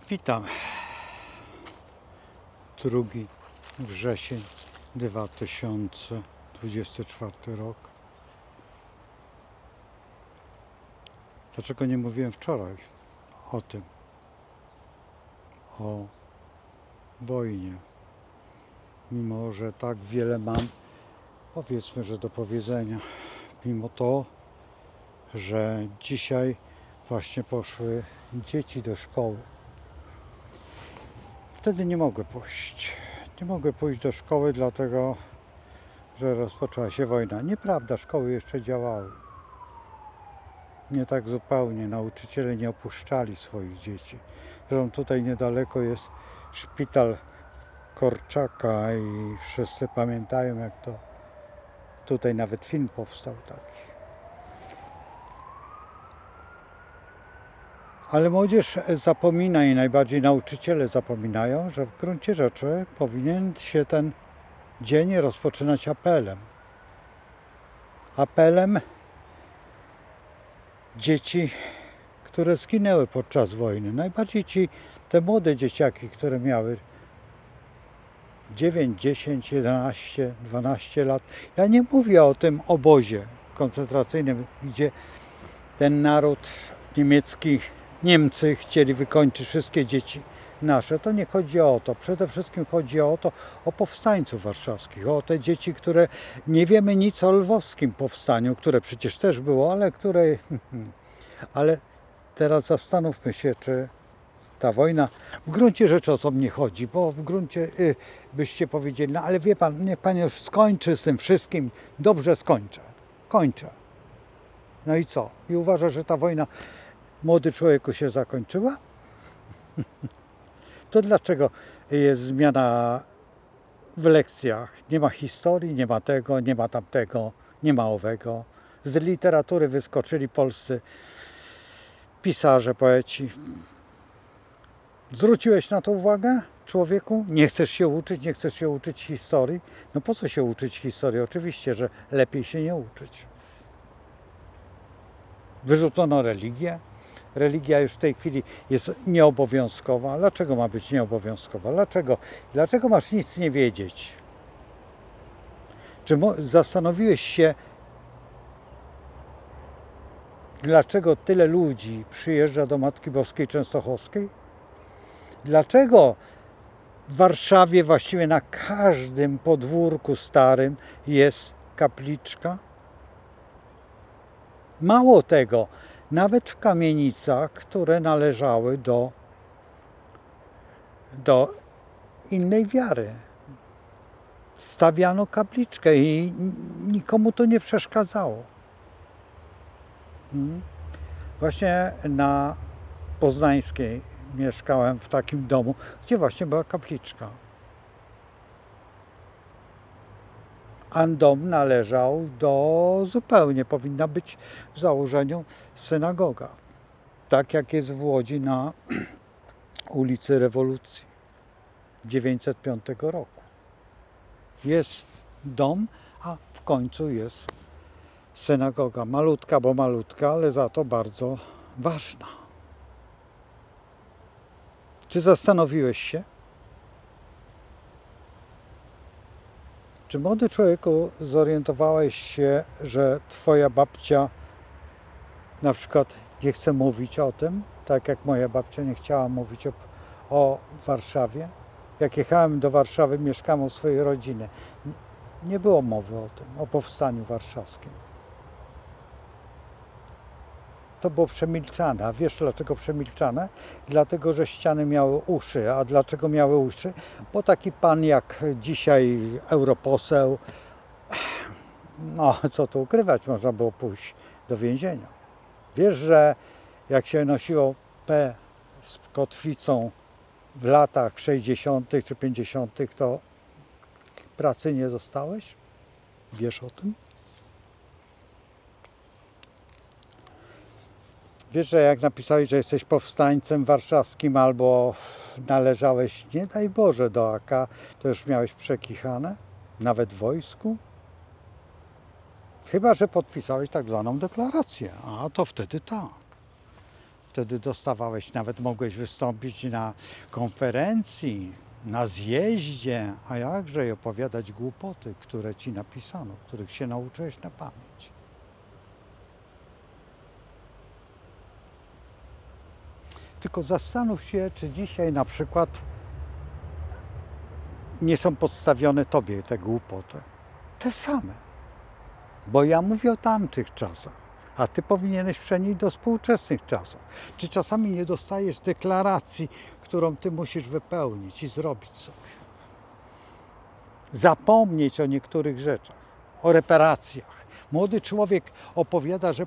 Witam. 2 wrzesień 2024 rok. Dlaczego nie mówiłem wczoraj o tym? O wojnie. Mimo że tak wiele mam, powiedzmy, że do powiedzenia. Mimo to, że dzisiaj właśnie poszły dzieci do szkoły. Wtedy nie mogłem pójść. Nie mogłem pójść do szkoły, dlatego że rozpoczęła się wojna. Nieprawda, szkoły jeszcze działały. Nie tak zupełnie. Nauczyciele nie opuszczali swoich dzieci. Zresztą tutaj niedaleko jest szpital Korczaka i wszyscy pamiętają, jak to tutaj nawet film powstał taki. Ale młodzież zapomina i najbardziej nauczyciele zapominają, że w gruncie rzeczy powinien się ten dzień rozpoczynać apelem. Apelem dzieci, które zginęły podczas wojny. Najbardziej te młode dzieciaki, które miały 9, 10, 11, 12 lat. Ja nie mówię o tym obozie koncentracyjnym, gdzie ten naród niemiecki, Niemcy chcieli wykończyć wszystkie dzieci nasze. To nie chodzi o to. Przede wszystkim chodzi o to, o powstańców warszawskich, o te dzieci, które nie wiemy nic o lwowskim powstaniu, które przecież też było, ale teraz zastanówmy się, czy ta wojna, w gruncie rzeczy o co mnie chodzi, bo w gruncie byście powiedzieli, no ale wie pan, niech pan już skończy z tym wszystkim, dobrze kończę. No i co? I uważa, że ta wojna, młody człowieku, się zakończyła? To dlaczego jest zmiana w lekcjach? Nie ma historii, nie ma tego, nie ma tamtego, nie ma owego. Z literatury wyskoczyli polscy pisarze, poeci. Zwróciłeś na to uwagę, człowieku? Nie chcesz się uczyć historii? No po co się uczyć historii? Oczywiście, że lepiej się nie uczyć. Wyrzucono religię. Religia już w tej chwili jest nieobowiązkowa. Dlaczego ma być nieobowiązkowa? Dlaczego masz nic nie wiedzieć? Czy zastanowiłeś się, dlaczego tyle ludzi przyjeżdża do Matki Boskiej Częstochowskiej? Dlaczego w Warszawie właściwie na każdym podwórku starym jest kapliczka? Mało tego, nawet w kamienicach, które należały do innej wiary, stawiano kapliczkę i nikomu to nie przeszkadzało. Właśnie na Poznańskiej mieszkałem w takim domu, gdzie właśnie była kapliczka. A dom należał zupełnie powinna być w założeniu synagoga. Tak jak jest w Łodzi na ulicy Rewolucji 905 roku. Jest dom, a w końcu jest synagoga. Malutka, bo malutka, ale za to bardzo ważna. Czy zastanowiłeś się? Czy młody człowieku zorientowałeś się, że twoja babcia na przykład nie chce mówić o tym, tak jak moja babcia nie chciała mówić o Warszawie? Jak jechałem do Warszawy, mieszkałem u swojej rodziny. Nie było mowy o tym, o powstaniu warszawskim. To było przemilczane. A wiesz dlaczego przemilczane? Dlatego, że ściany miały uszy. A dlaczego miały uszy? Bo taki pan jak dzisiaj europoseł, no co tu ukrywać, można było pójść do więzienia. Wiesz, że jak się nosiło P z kotwicą w latach 60. czy 50., to pracy nie dostałeś? Wiesz o tym? Wiesz, że jak napisałeś, że jesteś powstańcem warszawskim albo należałeś, nie daj Boże, do AK, to już miałeś przekichane? Nawet w wojsku? Chyba że podpisałeś tak zwaną deklarację, a to wtedy tak. Wtedy dostawałeś, nawet mogłeś wystąpić na konferencji, na zjeździe, a jakże i opowiadać głupoty, które ci napisano, których się nauczyłeś na pamięć. Tylko zastanów się, czy dzisiaj na przykład nie są podstawione tobie te głupoty. Te same. Bo ja mówię o tamtych czasach, a ty powinieneś przenieść do współczesnych czasów. Czy czasami nie dostajesz deklaracji, którą ty musisz wypełnić i zrobić sobie? Zapomnieć o niektórych rzeczach, o reparacjach. Młody człowiek opowiada, że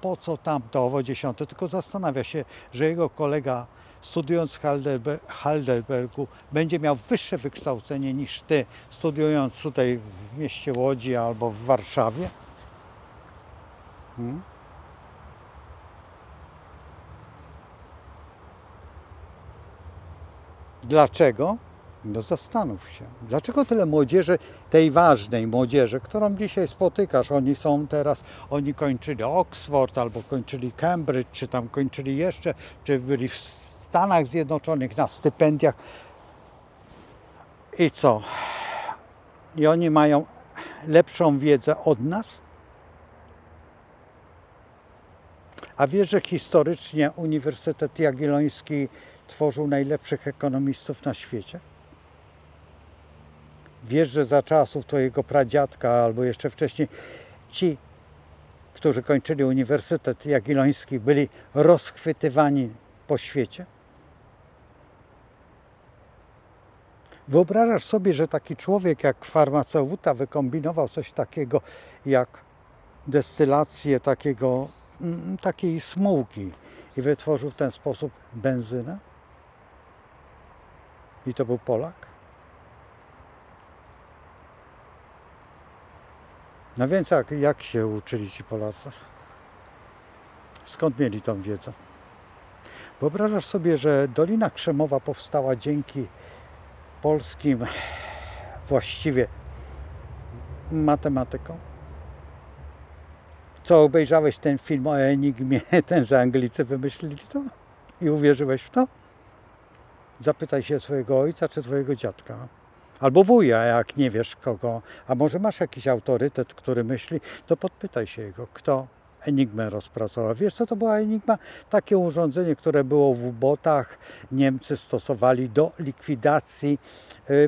po co tamto, owo dziesiąte, tylko zastanawia się, że jego kolega studiując w Heidelbergu będzie miał wyższe wykształcenie niż ty, studiując tutaj w mieście Łodzi albo w Warszawie. Dlaczego? No zastanów się. Dlaczego tyle młodzieży, tej ważnej młodzieży, którą dzisiaj spotykasz, oni kończyli Oxford, albo kończyli Cambridge, czy tam kończyli jeszcze, czy byli w Stanach Zjednoczonych na stypendiach. I co? I oni mają lepszą wiedzę od nas? A wiesz, że historycznie Uniwersytet Jagielloński tworzył najlepszych ekonomistów na świecie? Wiesz, że za czasów twojego pradziadka albo jeszcze wcześniej ci, którzy kończyli Uniwersytet Jagielloński, byli rozchwytywani po świecie? Wyobrażasz sobie, że taki człowiek jak farmaceuta wykombinował coś takiego jak destylację takiej smułki i wytworzył w ten sposób benzynę? I to był Polak? No więc jak się uczyli ci Polacy? Skąd mieli tą wiedzę? Wyobrażasz sobie, że Dolina Krzemowa powstała dzięki polskim właściwie matematykom? Co, obejrzałeś ten film o Enigmie, że Anglicy wymyślili to? I uwierzyłeś w to? Zapytaj się swojego ojca czy twojego dziadka. Albo wuja, jak nie wiesz kogo. A może masz jakiś autorytet, który myśli, to podpytaj się jego, kto Enigmę rozpracował. Wiesz, co to była Enigma? Takie urządzenie, które było w U-botach. Niemcy stosowali do likwidacji,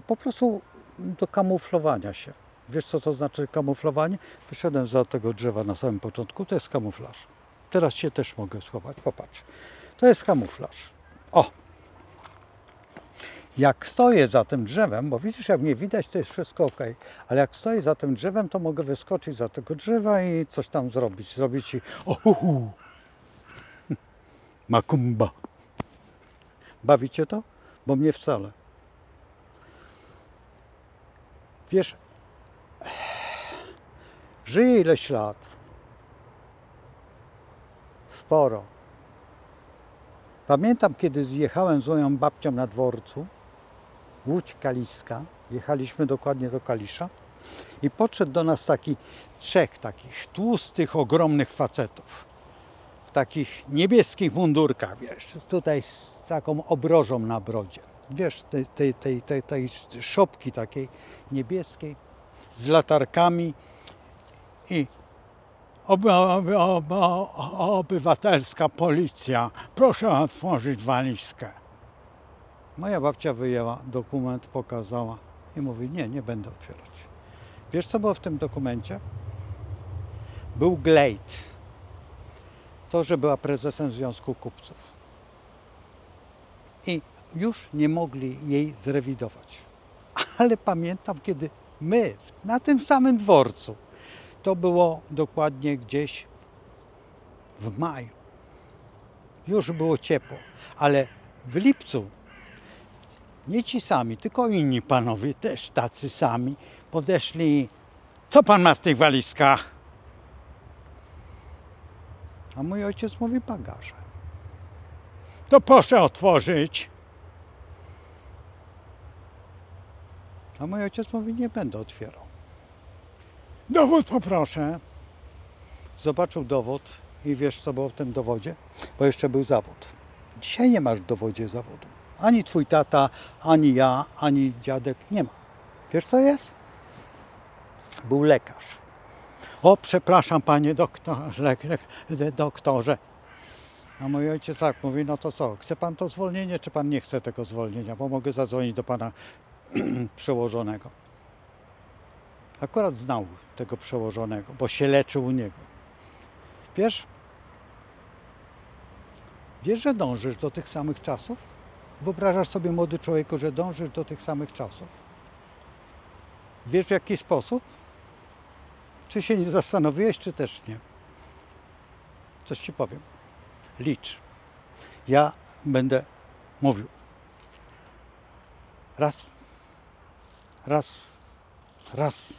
po prostu do kamuflowania się. Wiesz, co to znaczy kamuflowanie? Wyszedłem za tego drzewa na samym początku. To jest kamuflaż. Teraz się też mogę schować. Popatrz. To jest kamuflaż. O! Jak stoję za tym drzewem, bo widzisz, jak mnie widać, to jest wszystko ok, ale jak stoję za tym drzewem, to mogę wyskoczyć za tego drzewa i coś tam zrobić. Zrobić ci Makumba. Bawicie to? Bo mnie wcale. Wiesz, żyję ileś lat. Sporo. Pamiętam, kiedy zjechałem z moją babcią na dworcu, Łódź Kaliska, jechaliśmy dokładnie do Kalisza i podszedł do nas trzech takich tłustych, ogromnych facetów w takich niebieskich mundurkach, wiesz, tutaj z taką obrożą na brodzie, wiesz, tej szopki takiej niebieskiej z latarkami i obywatelska policja, proszę otworzyć walizkę. Moja babcia wyjęła dokument, pokazała i mówi, nie będę otwierać. Wiesz, co było w tym dokumencie? Był glejt. To, że była prezesem Związku Kupców. I już nie mogli jej zrewidować. Ale pamiętam, kiedy my na tym samym dworcu, to było dokładnie gdzieś w maju. Już było ciepło, ale w lipcu nie ci sami, tylko inni panowie, też tacy sami, podeszli. Co pan ma w tych walizkach? A mój ojciec mówi, bagaże. To proszę otworzyć. A mój ojciec mówi, nie będę otwierał. Dowód poproszę. Zobaczył dowód I wiesz, co było w tym dowodzie? Bo jeszcze był zawód. Dzisiaj nie masz w dowodzie zawodu. Ani twój tata, ani ja, ani dziadek nie ma. Wiesz, co jest? Był lekarz. O, przepraszam, panie doktorze. A mój ojciec tak mówi, no to co, chce pan to zwolnienie, czy pan nie chce tego zwolnienia? Bo mogę zadzwonić do pana przełożonego. Akurat znał tego przełożonego, bo się leczył u niego. Wiesz, że dążysz do tych samych czasów? Wyobrażasz sobie, młody człowieku, że dążysz do tych samych czasów? Wiesz, w jaki sposób? Czy się nie zastanowiłeś, czy też nie? Coś ci powiem. Licz. Ja będę mówił. Raz. Raz. Raz.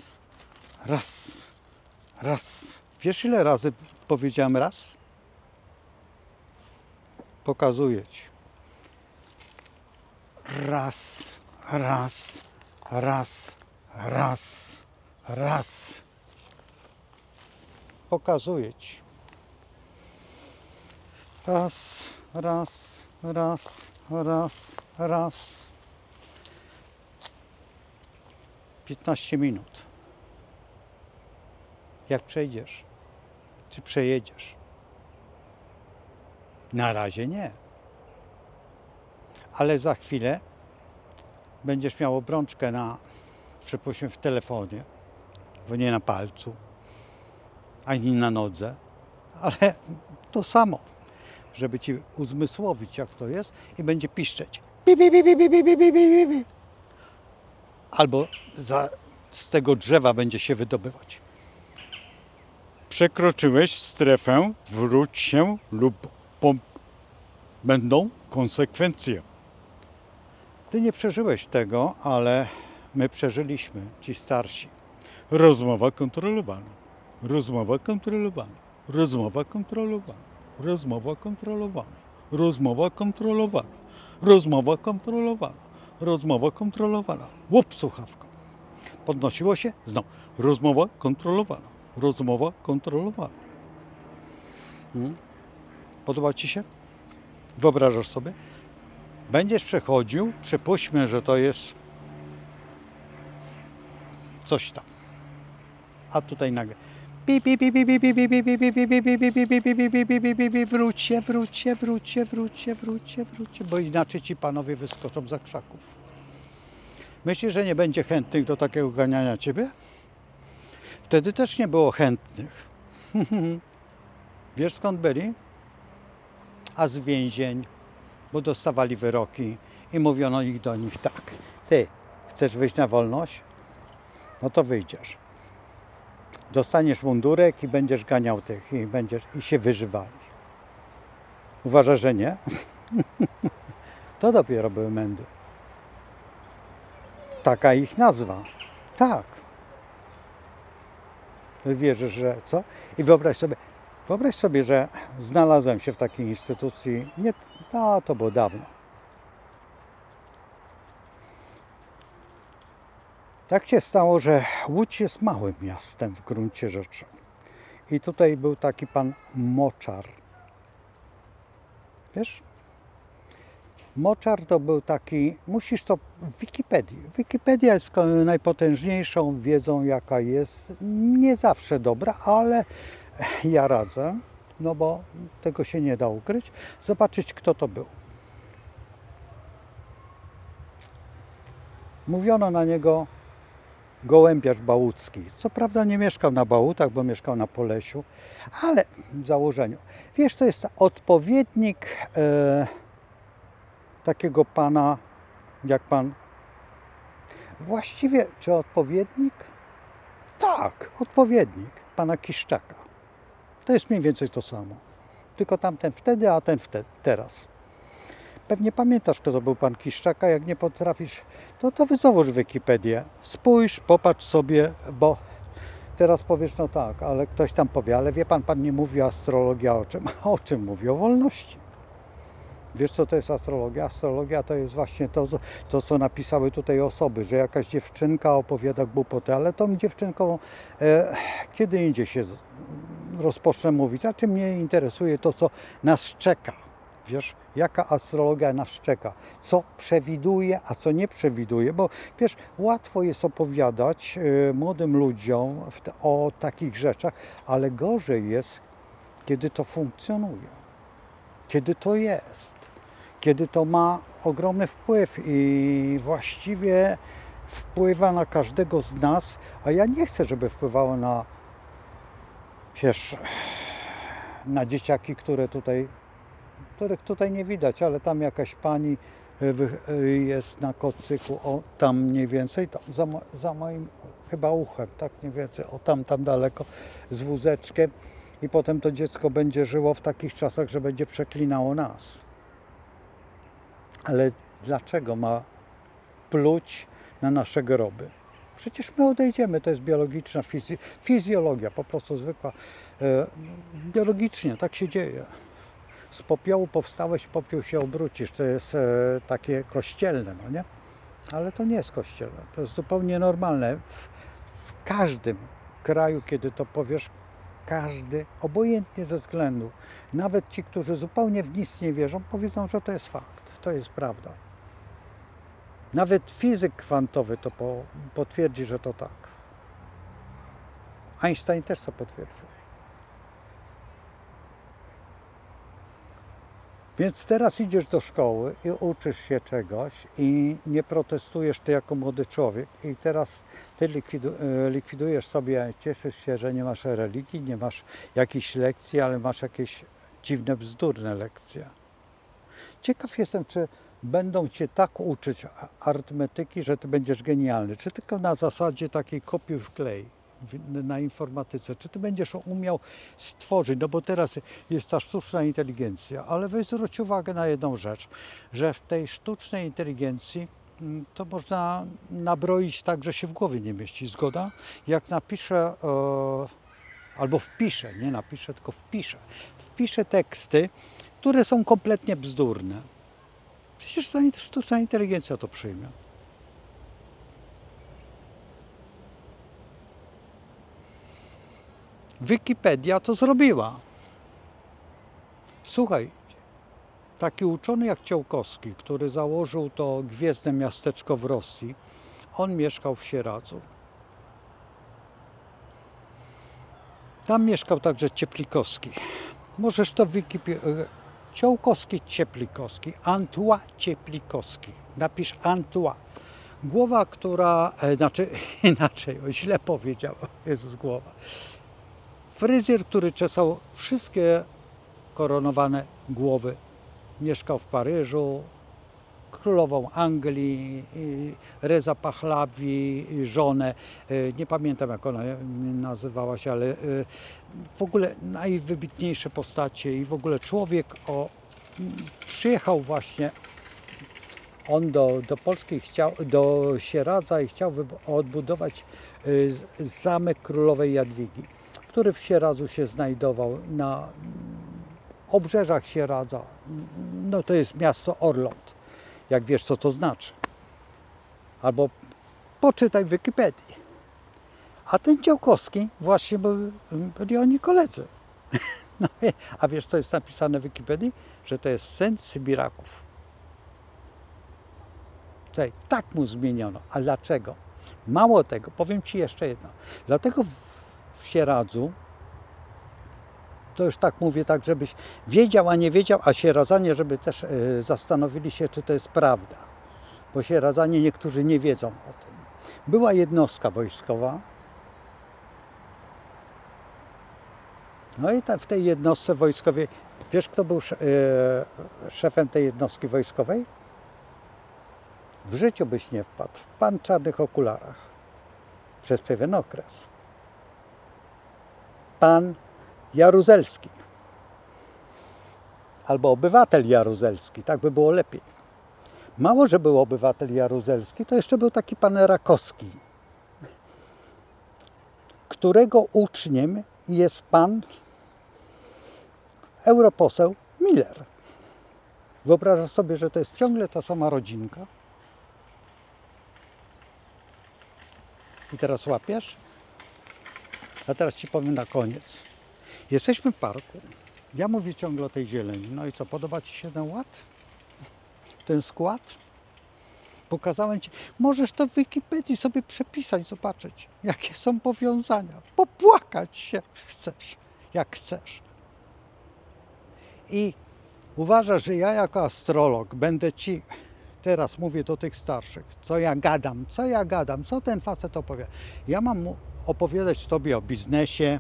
Raz. Raz. Wiesz, ile razy powiedziałem raz? Pokazuję ci. Raz. Raz. Raz. Raz. Raz. Pokazuję ci. Raz, raz, raz, raz, raz. 15 minut. Jak przejdziesz? Czy przejedziesz? Na razie nie. Ale za chwilę będziesz miał obrączkę na, przypuśćmy, w telefonie, bo nie na palcu, ani na nodze, ale to samo, żeby ci uzmysłowić, jak to jest, i będzie piszczeć. Bi, bi, bi, bi, bi, bi, bi, bi, bi, bi. Albo z tego drzewa będzie się wydobywać. Przekroczyłeś strefę, wróć się lub będą konsekwencje. Ty nie przeżyłeś tego, ale my przeżyliśmy, ci starsi. Rozmowa kontrolowana. Rozmowa kontrolowana. Rozmowa kontrolowana. Rozmowa kontrolowana. Rozmowa kontrolowana. Rozmowa kontrolowana. Rozmowa kontrolowana. Łup, słuchawką. Podnosiło się, znowu. Rozmowa kontrolowana. Rozmowa kontrolowana. Podoba ci się? Wyobrażasz sobie? Będziesz przechodził, przypuśćmy, że to jest coś tam. A tutaj nagle wróćcie, wróćcie, wróćcie, wróćcie, wróćcie, wróćcie, bo inaczej ci panowie wyskoczą za krzaków. Myślisz, że nie będzie chętnych do takiego ganiania ciebie? Wtedy też nie było chętnych. Wiesz, skąd byli? A z więzień, bo dostawali wyroki i mówiono ich do nich tak. Ty, chcesz wyjść na wolność? No to wyjdziesz. Dostaniesz mundurek i będziesz ganiał tych i się wyżywali. Uważasz, że nie? To dopiero były mędy. Taka ich nazwa. Tak. Wierzysz, że co? I wyobraź sobie, że znalazłem się w takiej instytucji, nie, to było dawno. Tak się stało, że Łódź jest małym miastem w gruncie rzeczy. I tutaj był taki pan Moczar. Wiesz? Moczar to był taki, musisz to w Wikipedii. Wikipedia jest najpotężniejszą wiedzą, jaka jest. Nie zawsze dobra, ale ja radzę, no bo tego się nie da ukryć. Zobaczyć, kto to był. Mówiono na niego gołębiarz bałucki. Co prawda nie mieszkał na Bałutach, bo mieszkał na Polesiu, ale w założeniu. Wiesz, to jest odpowiednik takiego pana, jak pan... Właściwie, czy odpowiednik? Tak, odpowiednik pana Kiszczaka. To jest mniej więcej to samo. Tylko tamten wtedy, a ten teraz. Pewnie pamiętasz, kto to był pan Kiszczaka. Jak nie potrafisz, to załóż Wikipedię. Spójrz, popatrz sobie, bo teraz powiesz, no tak, ale ktoś tam powie, ale wie pan nie mówi astrologia o czym? O czym mówi? O wolności. Wiesz, co to jest astrologia? Astrologia to jest właśnie to, co napisały tutaj osoby, że jakaś dziewczynka opowiada głupoty, ale tą dziewczynką kiedy indziej się rozpocznę mówić, a czym mnie interesuje to, co nas czeka. Wiesz, jaka astrologia nas czeka, co przewiduje, a co nie przewiduje, bo wiesz, łatwo jest opowiadać młodym ludziom o takich rzeczach, ale gorzej jest, kiedy to funkcjonuje, kiedy to jest, kiedy to ma ogromny wpływ i właściwie wpływa na każdego z nas, a ja nie chcę, żeby wpływało na, wiesz, na dzieciaki, których tutaj nie widać, ale tam jakaś pani jest na kocyku, o tam mniej więcej, tam za moim chyba uchem, tak mniej więcej, o tam daleko z wózeczkiem i potem to dziecko będzie żyło w takich czasach, że będzie przeklinało nas. Ale dlaczego ma pluć na nasze groby? Przecież my odejdziemy, to jest biologiczna fizjologia, po prostu zwykła. Biologicznie tak się dzieje. Z popiołu powstałeś, w popiół się obrócisz. To jest takie kościelne, no nie? Ale to nie jest kościelne, to jest zupełnie normalne. W każdym kraju, kiedy to powiesz, każdy, obojętnie ze względu, nawet ci, którzy zupełnie w nic nie wierzą, powiedzą, że to jest fakt, to jest prawda. Nawet fizyk kwantowy to potwierdzi, że to tak. Einstein też to potwierdził. Więc teraz idziesz do szkoły i uczysz się czegoś i nie protestujesz ty jako młody człowiek i teraz ty likwidujesz sobie, cieszysz się, że nie masz religii, nie masz jakichś lekcji, ale masz jakieś dziwne, bzdurne lekcje. Ciekaw jestem, czy będą cię tak uczyć arytmetyki, że ty będziesz genialny, czy tylko na zasadzie takiej kopiuj wklej na informatyce, czy ty będziesz umiał stworzyć, no bo teraz jest ta sztuczna inteligencja, ale weź zwróć uwagę na jedną rzecz, że w tej sztucznej inteligencji to można nabroić tak, że się w głowie nie mieści, zgoda? Jak napiszę, albo wpiszę, nie napiszę, tylko wpiszę teksty, które są kompletnie bzdurne. Przecież ta sztuczna inteligencja to przyjmie. Wikipedia to zrobiła. Słuchaj, taki uczony jak Ciałkowski, który założył to gwiezdne miasteczko w Rosji, on mieszkał w Sieradzu. Tam mieszkał także Cieplikowski. Możesz to w Wikipedii... Ciałkowski, Antoine Cieplikowski. Napisz Antoine. Głowa, która... inaczej, źle powiedział. Jezus, głowa. Fryzjer, który czesał wszystkie koronowane głowy. Mieszkał w Paryżu, królową Anglii, Reza Pahlavi, żonę, nie pamiętam jak ona nazywała się, ale w ogóle najwybitniejsze postacie i w ogóle człowiek przyjechał właśnie on do Polski, do Sieradza i chciał odbudować zamek królowej Jadwigi, który w Sieradzu się znajdował na obrzeżach Sieradza. No to jest miasto Orląt, jak wiesz co to znaczy. Albo poczytaj w Wikipedii. A ten Ciałkowski właśnie byli oni koledzy. No, a wiesz co jest napisane w Wikipedii? Że to jest syn Sybiraków. Słuchaj, tak mu zmieniono. A dlaczego? Mało tego, powiem Ci jeszcze jedno. Dlatego w Sieradzu, to już tak mówię, tak żebyś wiedział, a nie wiedział, a Sieradzanie, żeby też zastanowili się, czy to jest prawda. Bo Sieradzanie niektórzy nie wiedzą o tym. Była jednostka wojskowa. No i w tej jednostce wojskowej, wiesz kto był szefem tej jednostki wojskowej? W życiu byś nie wpadł. Pan w czarnych okularach. Przez pewien okres. Pan Jaruzelski. Albo obywatel Jaruzelski, tak by było lepiej. Mało, że był obywatel Jaruzelski, to jeszcze był taki pan Rakowski, którego uczniem jest pan europoseł Miller. Wyobrażasz sobie, że to jest ciągle ta sama rodzinka? I teraz łapiesz? A teraz Ci powiem na koniec. Jesteśmy w parku. Ja mówię ciągle o tej zieleni. No i co, podoba Ci się ten ład? Ten skład? Pokazałem Ci. Możesz to w Wikipedii sobie przepisać, zobaczyć, jakie są powiązania. Popłakać się chcesz, jak chcesz. I uważasz, że ja jako astrolog będę Ci, teraz mówię do tych starszych, co ja gadam, co ten facet opowiada. Ja mam mu opowiadać Tobie o biznesie,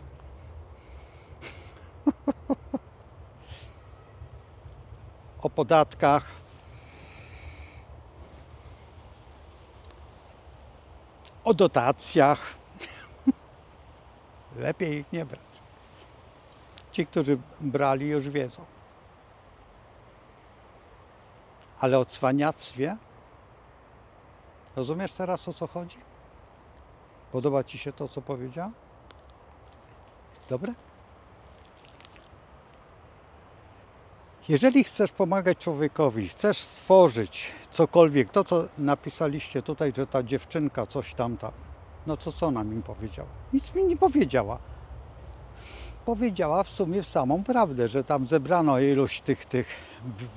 o podatkach, o dotacjach. Lepiej ich nie brać. Ci, którzy brali, już wiedzą. Ale o cwaniactwie, rozumiesz teraz, o co chodzi? Podoba Ci się to, co powiedziałem? Dobre? Jeżeli chcesz pomagać człowiekowi, chcesz stworzyć cokolwiek, to co napisaliście tutaj, że ta dziewczynka coś tam, no to co nam im powiedziała? Nic mi nie powiedziała. Powiedziała w sumie samą prawdę, że tam zebrano ilość tych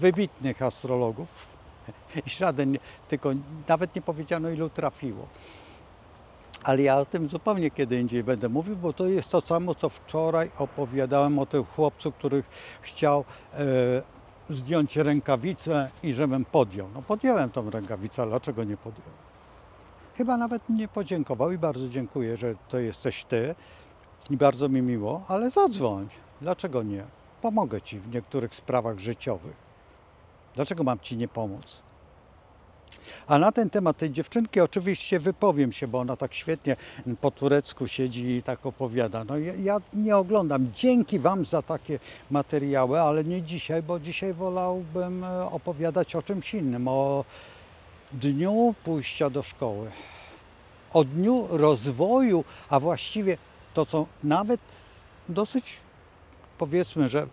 wybitnych astrologów i żaden, tylko nawet nie powiedziano, ilu trafiło. Ale ja o tym zupełnie kiedy indziej będę mówił, bo to jest to samo, co wczoraj opowiadałem o tym chłopcu, który chciał zdjąć rękawicę i żebym podjął. No podjąłem tą rękawicę, dlaczego nie podjąłem? Chyba nawet nie podziękował i bardzo dziękuję, że to jesteś Ty i bardzo mi miło, ale zadzwoń. Dlaczego nie? Pomogę Ci w niektórych sprawach życiowych. Dlaczego mam Ci nie pomóc? A na ten temat tej dziewczynki oczywiście wypowiem się, bo ona tak świetnie po turecku siedzi i tak opowiada. No ja nie oglądam. Dzięki Wam za takie materiały, ale nie dzisiaj, bo dzisiaj wolałbym opowiadać o czymś innym, o dniu pójścia do szkoły, o dniu rozwoju, a właściwie to, co nawet dosyć, powiedzmy, że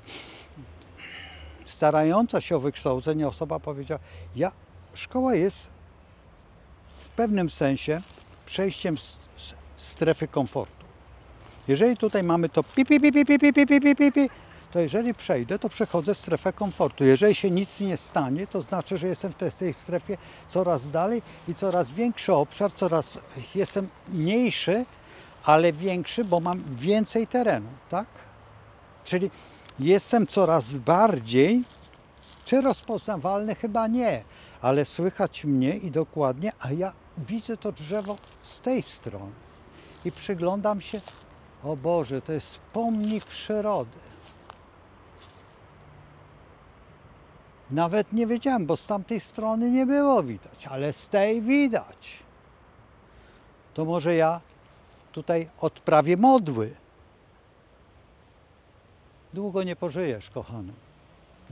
starająca się o wykształcenie osoba powiedziała, szkoła jest w pewnym sensie przejściem z strefy komfortu. Jeżeli tutaj mamy to to jeżeli przejdę, to przechodzę strefę komfortu. Jeżeli się nic nie stanie, to znaczy, że jestem w tej strefie coraz dalej i coraz większy obszar, coraz jestem mniejszy, ale większy, bo mam więcej terenu, tak? Czyli jestem coraz bardziej, czy rozpoznawalny? Chyba nie, ale słychać mnie i dokładnie, a ja widzę to drzewo z tej strony i przyglądam się, o Boże, to jest pomnik przyrody. Nawet nie wiedziałem, bo z tamtej strony nie było widać, ale z tej widać. To może ja tutaj odprawię modły. Długo nie pożyjesz, kochany.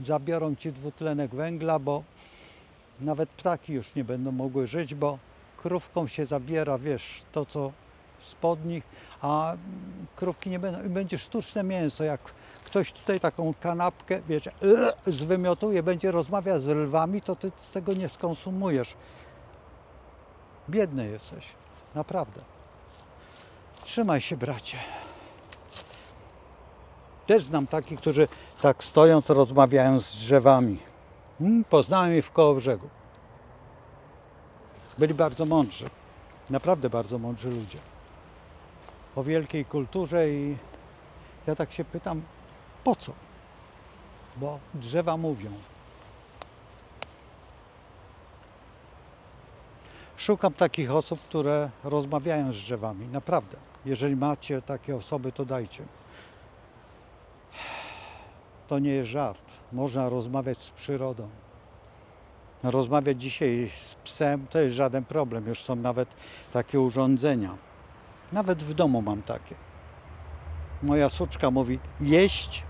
Zabiorą Ci dwutlenek węgla, bo nawet ptaki już nie będą mogły żyć, bo krówkom się zabiera, wiesz, to co spod nich, a krówki nie będą. I będzie sztuczne mięso, jak ktoś tutaj taką kanapkę, wiecie, zwymiotuje, będzie rozmawiał z lwami, to Ty z tego nie skonsumujesz. Biedny jesteś, naprawdę. Trzymaj się, bracie. Też znam takich, którzy tak stojąc, rozmawiają z drzewami. Poznałem ich w Kołobrzegu. Byli bardzo mądrzy. Naprawdę bardzo mądrzy ludzie. O wielkiej kulturze i ja tak się pytam, po co? Bo drzewa mówią. Szukam takich osób, które rozmawiają z drzewami. Naprawdę. Jeżeli macie takie osoby, to dajcie. To nie jest żart. Można rozmawiać z przyrodą. Rozmawiać dzisiaj z psem to jest żaden problem. Już są nawet takie urządzenia. Nawet w domu mam takie. Moja suczka mówi jeść,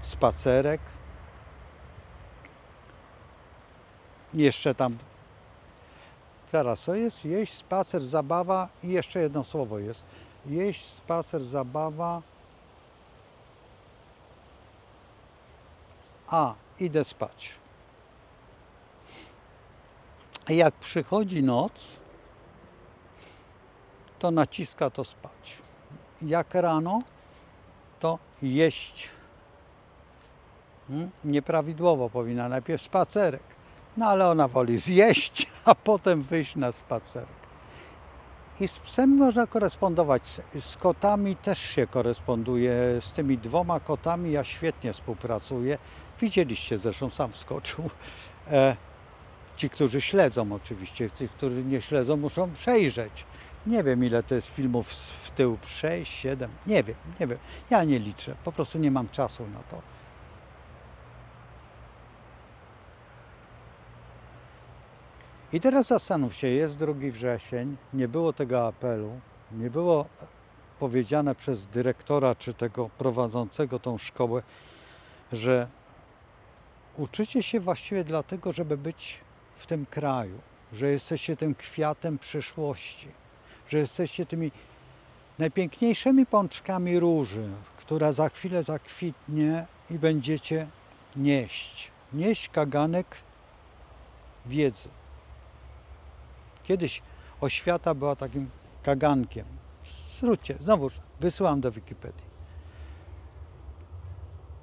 spacerek. Jeszcze tam teraz co jest? Jeść, spacer, zabawa i jeszcze jedno słowo jest. Jeść, spacer, zabawa. Idę spać. Jak przychodzi noc, to naciska to spać. Jak rano, to jeść nieprawidłowo, powinna najpierw spacerek. No ale ona woli zjeść, a potem wyjść na spacerek. I z psem można korespondować, z kotami też się koresponduje, z tymi 2 kotami ja świetnie współpracuję. Widzieliście, zresztą sam wskoczył. Ci, którzy śledzą oczywiście, ci, którzy nie śledzą, muszą przejrzeć. Nie wiem, ile to jest filmów w tył, 6, 7, nie wiem. Ja nie liczę, po prostu nie mam czasu na to. I teraz zastanów się, jest 2 wrzesień, nie było tego apelu, nie było powiedziane przez dyrektora czy tego prowadzącego tą szkołę, że uczycie się właściwie dlatego, żeby być w tym kraju, że jesteście tym kwiatem przyszłości, że jesteście tymi najpiękniejszymi pączkami róży, która za chwilę zakwitnie i będziecie nieść kaganek wiedzy. Kiedyś oświata była takim kagankiem. W skrócie, znowuż wysyłam do Wikipedii.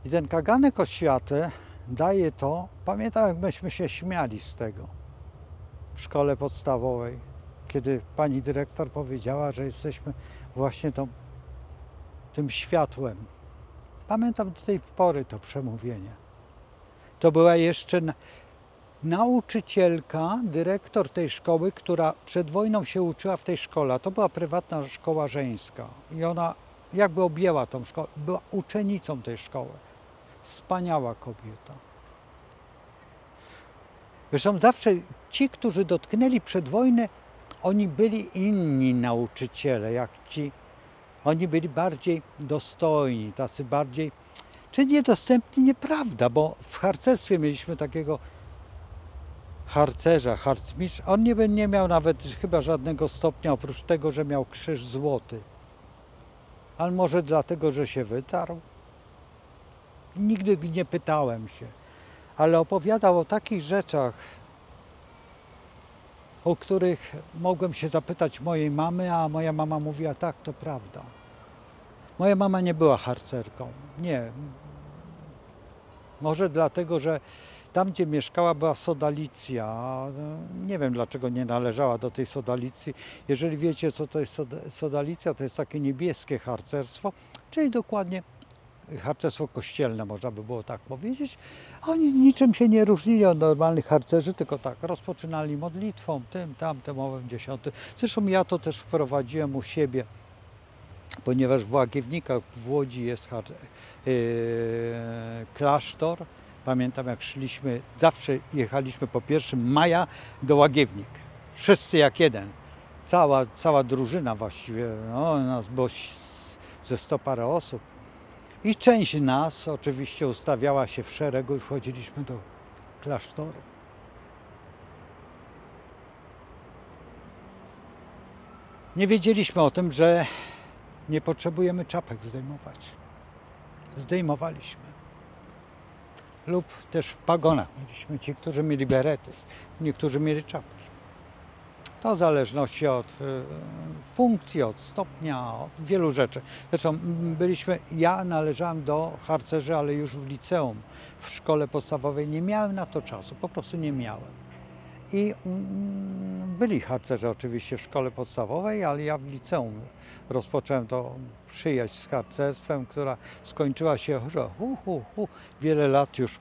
I ten kaganek oświaty daje to, pamiętam jak myśmy się śmiali z tego w szkole podstawowej, kiedy pani dyrektor powiedziała, że jesteśmy właśnie tym światłem. Pamiętam do tej pory to przemówienie. To była jeszcze nauczycielka, dyrektor tej szkoły, która przed wojną się uczyła w tej szkole. To była prywatna szkoła żeńska i ona jakby objęła tą szkołę, była uczennicą tej szkoły. Wspaniała kobieta. Zresztą zawsze ci, którzy dotknęli przed wojny, oni byli inni nauczyciele, jak ci. Oni byli bardziej dostojni, tacy bardziej, czy niedostępni, nieprawda, bo w harcerstwie mieliśmy takiego harcerza, harcmistrz. On nie miał nawet chyba żadnego stopnia, oprócz tego, że miał krzyż złoty. Ale może dlatego, że się wytarł? Nigdy nie pytałem się, ale opowiadał o takich rzeczach, o których mogłem się zapytać mojej mamy, a moja mama mówiła, tak, to prawda. Moja mama nie była harcerką, nie. Może dlatego, że tam, gdzie mieszkała, była sodalicja. Nie wiem, dlaczego nie należała do tej sodalicji. Jeżeli wiecie, co to jest sodalicja, to jest takie niebieskie harcerstwo, czyli dokładnie harcerstwo kościelne, można by było tak powiedzieć. Oni niczym się nie różnili od normalnych harcerzy, tylko tak, rozpoczynali modlitwą, tym, tamtym, owym, 10. Zresztą ja to też wprowadziłem u siebie, ponieważ w Łagiewnikach w Łodzi jest klasztor. Pamiętam, jak szliśmy, zawsze jechaliśmy po 1 maja do Łagiewnik. Wszyscy jak jeden. Cała drużyna właściwie, no, nas było ze 100 parę osób. I część nas oczywiście ustawiała się w szeregu i wchodziliśmy do klasztoru. Nie wiedzieliśmy o tym, że nie potrzebujemy czapek zdejmować. Zdejmowaliśmy. Lub też w pagonach mieliśmy ci, którzy mieli berety, niektórzy mieli czapki. To w zależności od funkcji, od stopnia, od wielu rzeczy. Zresztą ja należałem do harcerzy, ale już w liceum, w szkole podstawowej nie miałem na to czasu, po prostu nie miałem. I byli harcerze oczywiście w szkole podstawowej, ale ja w liceum rozpocząłem to przyjaźń z harcerstwem, która skończyła się, że wiele lat już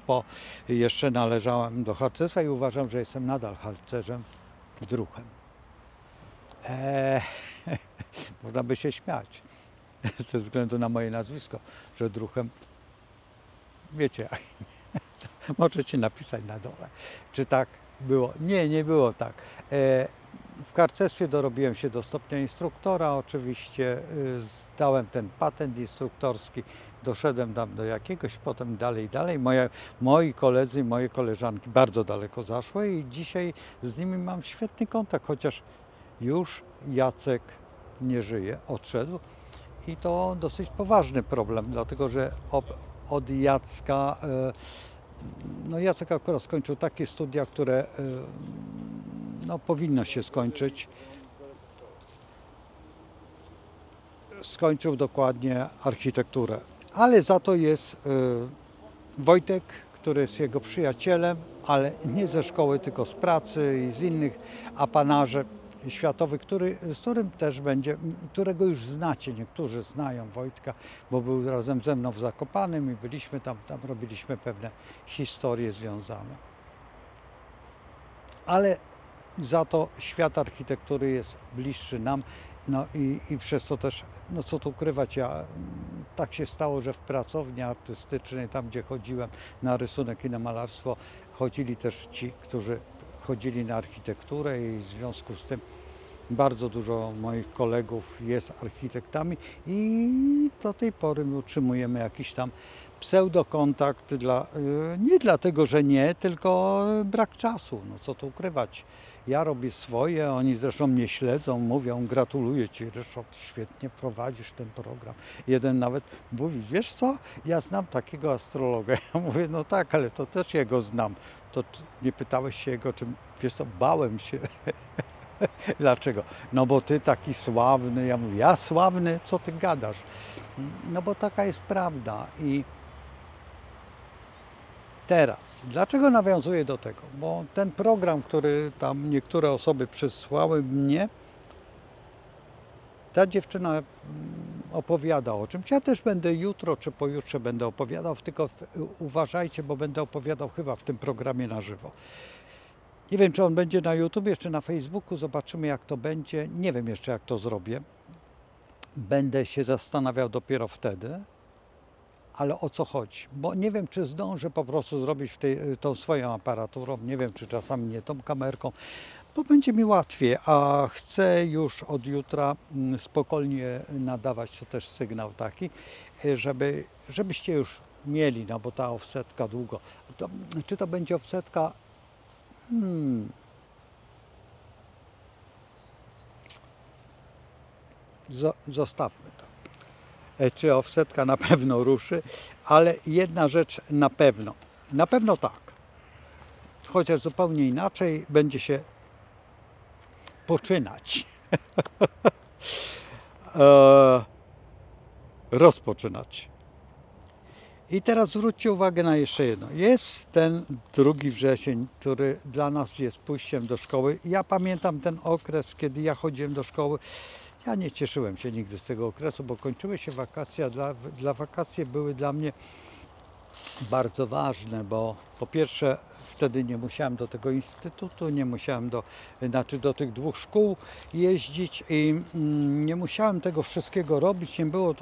jeszcze należałem do harcerstwa i uważam, że jestem nadal harcerzem druhem. Można by się śmiać ze względu na moje nazwisko, że druhem, wiecie, możecie napisać na dole, czy tak było. Nie było tak. W harcerstwie dorobiłem się do stopnia instruktora, oczywiście zdałem ten patent instruktorski, doszedłem tam do jakiegoś, potem dalej. Moi koledzy i moje koleżanki bardzo daleko zaszły i dzisiaj z nimi mam świetny kontakt, chociaż już Jacek nie żyje, odszedł i to dosyć poważny problem, dlatego że od Jacka, no Jacek akurat skończył takie studia, które no, powinno się skończyć. Skończył dokładnie architekturę Ale za to jest Wojtek, który jest jego przyjacielem, ale nie ze szkoły, tylko z pracy i z innych apanarzy światowych, z którym też będzie, którego już znacie, niektórzy znają Wojtka, bo był razem ze mną w Zakopanem i byliśmy tam robiliśmy pewne historie związane. Ale za to świat architektury jest bliższy nam, no i przez to też, no co tu ukrywać, tak się stało, że w pracowni artystycznej, tam gdzie chodziłem na rysunek i na malarstwo, chodzili też ci, którzy chodzili na architekturę i w związku z tym bardzo dużo moich kolegów jest architektami i do tej pory utrzymujemy jakiś tam pseudokontakt, nie dlatego, że nie, tylko brak czasu, no co tu ukrywać. Ja robię swoje, oni zresztą mnie śledzą, mówią: gratuluję Ci, Ryszard, świetnie prowadzisz ten program. Jeden nawet mówi: wiesz co, ja znam takiego astrologa. Ja mówię: no tak, ale to też jego znam. To nie pytałeś się jego, czy, wiesz co, bałem się. Dlaczego? No bo ty taki sławny. Ja mówię: ja sławny? Co ty gadasz? No bo taka jest prawda. I teraz, dlaczego nawiązuję do tego? Bo ten program, który tam niektóre osoby przysłały mnie, ta dziewczyna opowiada o czymś. Ja też będę jutro czy pojutrze będę opowiadał, tylko uważajcie, bo będę opowiadał chyba w tym programie na żywo. Nie wiem, czy on będzie na YouTubie, czy na Facebooku, zobaczymy jak to będzie. Nie wiem jeszcze, jak to zrobię. Będę się zastanawiał dopiero wtedy, ale o co chodzi? Bo nie wiem, czy zdążę po prostu zrobić tą swoją aparaturą, nie wiem, czy czasami nie tą kamerką, bo będzie mi łatwiej, a chcę już od jutra spokojnie nadawać, to też sygnał taki, żebyście już mieli, no bo ta offsetka długo. Czy to będzie offsetka? Zostawmy to. Czy offsetka na pewno ruszy, ale jedna rzecz na pewno tak, chociaż zupełnie inaczej będzie się poczynać, rozpoczynać. I teraz zwróćcie uwagę na jeszcze jedno. Jest ten 2 wrzesień, który dla nas jest pójściem do szkoły. Ja pamiętam ten okres, kiedy ja chodziłem do szkoły. Ja nie cieszyłem się nigdy z tego okresu, bo kończyły się wakacje, a wakacje były dla mnie bardzo ważne, bo po pierwsze wtedy nie musiałem do tego instytutu, nie musiałem do tych 2 szkół jeździć i nie musiałem tego wszystkiego robić, nie było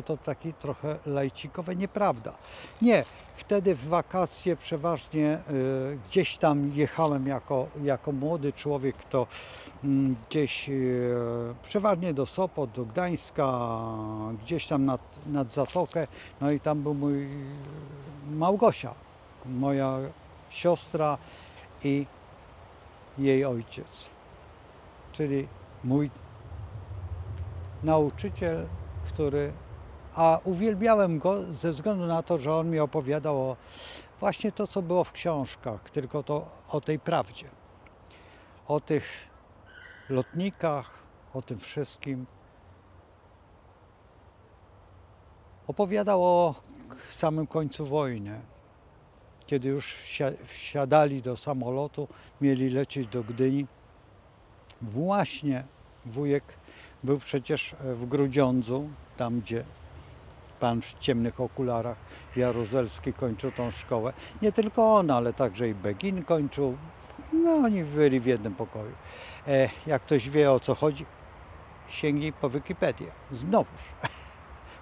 to takie trochę lajcikowe, nieprawda. Nie, wtedy w wakacje przeważnie gdzieś tam jechałem jako młody człowiek, to gdzieś przeważnie do Sopot, do Gdańska, gdzieś tam nad Zatokę, no i tam był Małgosia, moja siostra i jej ojciec, czyli mój nauczyciel, a uwielbiałem go ze względu na to, że on mi opowiadał właśnie to, co było w książkach, tylko to o tej prawdzie, o tych lotnikach, o tym wszystkim. Opowiadał o samym końcu wojny, kiedy już wsiadali do samolotu, mieli lecieć do Gdyni. Właśnie wujek był przecież w Grudziądzu, tam gdzie pan w ciemnych okularach Jaruzelski kończył tą szkołę. Nie tylko on, ale także i Begin kończył. No oni byli w jednym pokoju. Jak ktoś wie, o co chodzi, sięgnij po Wikipedię. Znowuż.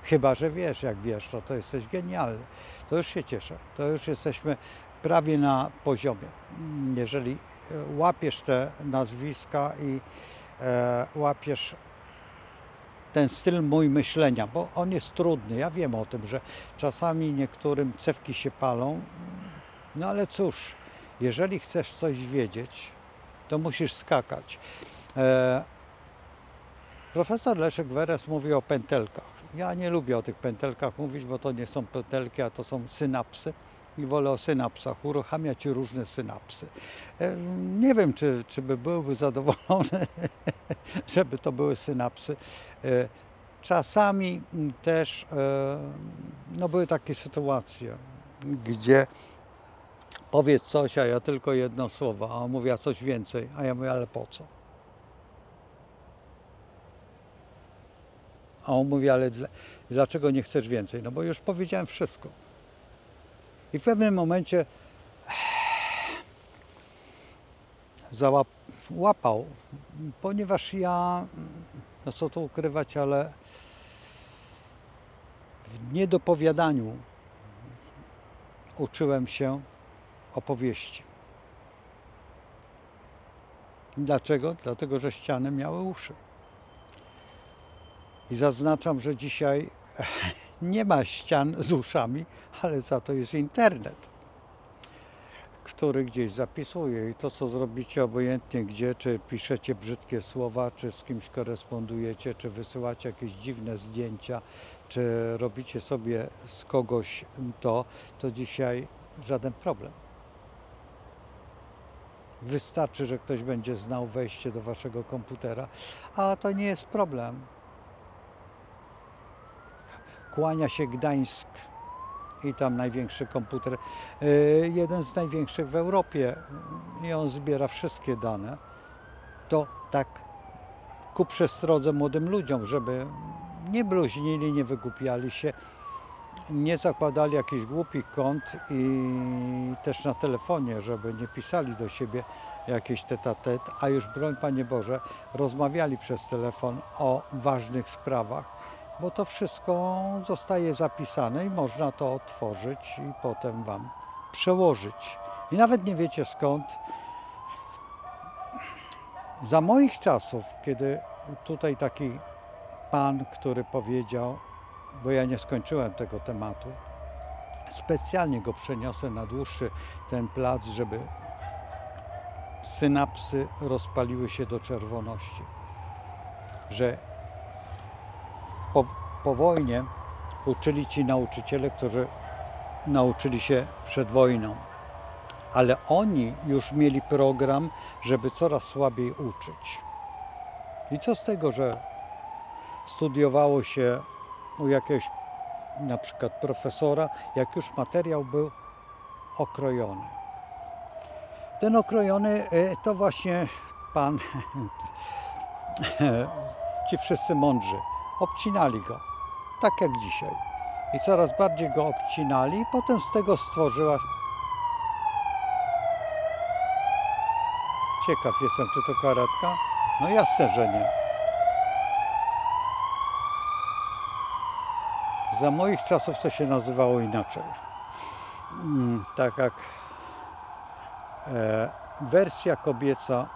Chyba że wiesz, jak wiesz, to jesteś genialny. To już się cieszę. To już jesteśmy prawie na poziomie. Jeżeli łapiesz te nazwiska i łapiesz ten styl mój myślenia, bo on jest trudny. Ja wiem o tym, że czasami niektórym cewki się palą. No ale cóż, jeżeli chcesz coś wiedzieć, to musisz skakać. Profesor Leszek Weres mówi o pętelkach. Ja nie lubię o tych pętelkach mówić, bo to nie są pętelki, a to są synapsy. I wolę o synapsach, uruchamiać różne synapsy. Nie wiem, czy byłby zadowolony, żeby to były synapsy. czasami też no były takie sytuacje, gdzie powiedz coś, a ja tylko jedno słowo, a on mówi, a coś więcej, a ja mówię, ale po co? A on mówi, ale dlaczego nie chcesz więcej? No bo już powiedziałem wszystko. I w pewnym momencie załapał, ponieważ ja, no co tu ukrywać, ale w niedopowiadaniu uczyłem się opowieści. Dlaczego? Dlatego, że ściany miały uszy. I zaznaczam, że dzisiaj nie ma ścian z uszami, ale za to jest internet, który gdzieś zapisuje. I to, co zrobicie obojętnie gdzie, czy piszecie brzydkie słowa, czy z kimś korespondujecie, czy wysyłacie jakieś dziwne zdjęcia, czy robicie sobie z kogoś to dzisiaj żaden problem. Wystarczy, że ktoś będzie znał wejście do waszego komputera, a to nie jest problem. Kłania się Gdańsk i tam największy komputer, jeden z największych w Europie i on zbiera wszystkie dane. To tak ku przestrodze młodym ludziom, żeby nie bluźnili, nie wygłupiali się, nie zakładali jakichś głupich kont i też na telefonie, żeby nie pisali do siebie jakieś tete-a-tete, a już broń Panie Boże, rozmawiali przez telefon o ważnych sprawach, bo to wszystko zostaje zapisane i można to otworzyć i potem Wam przełożyć. I nawet nie wiecie skąd. Za moich czasów, kiedy tutaj taki pan, który powiedział, bo ja nie skończyłem tego tematu, specjalnie go przeniosę na dłuższy ten plac, żeby synapsy rozpaliły się do czerwoności. Że po wojnie uczyli ci nauczyciele, którzy nauczyli się przed wojną, ale oni już mieli program, żeby coraz słabiej uczyć. I co z tego, że studiowało się u jakiegoś na przykład profesora, jak już materiał był okrojony. Ten okrojony to właśnie pan, ci wszyscy mądrzy, obcinali go, tak jak dzisiaj. I coraz bardziej go obcinali i potem z tego stworzyła... Ciekaw jestem, czy to karetka? No jasne, że nie. Za moich czasów to się nazywało inaczej. Tak jak wersja kobieca,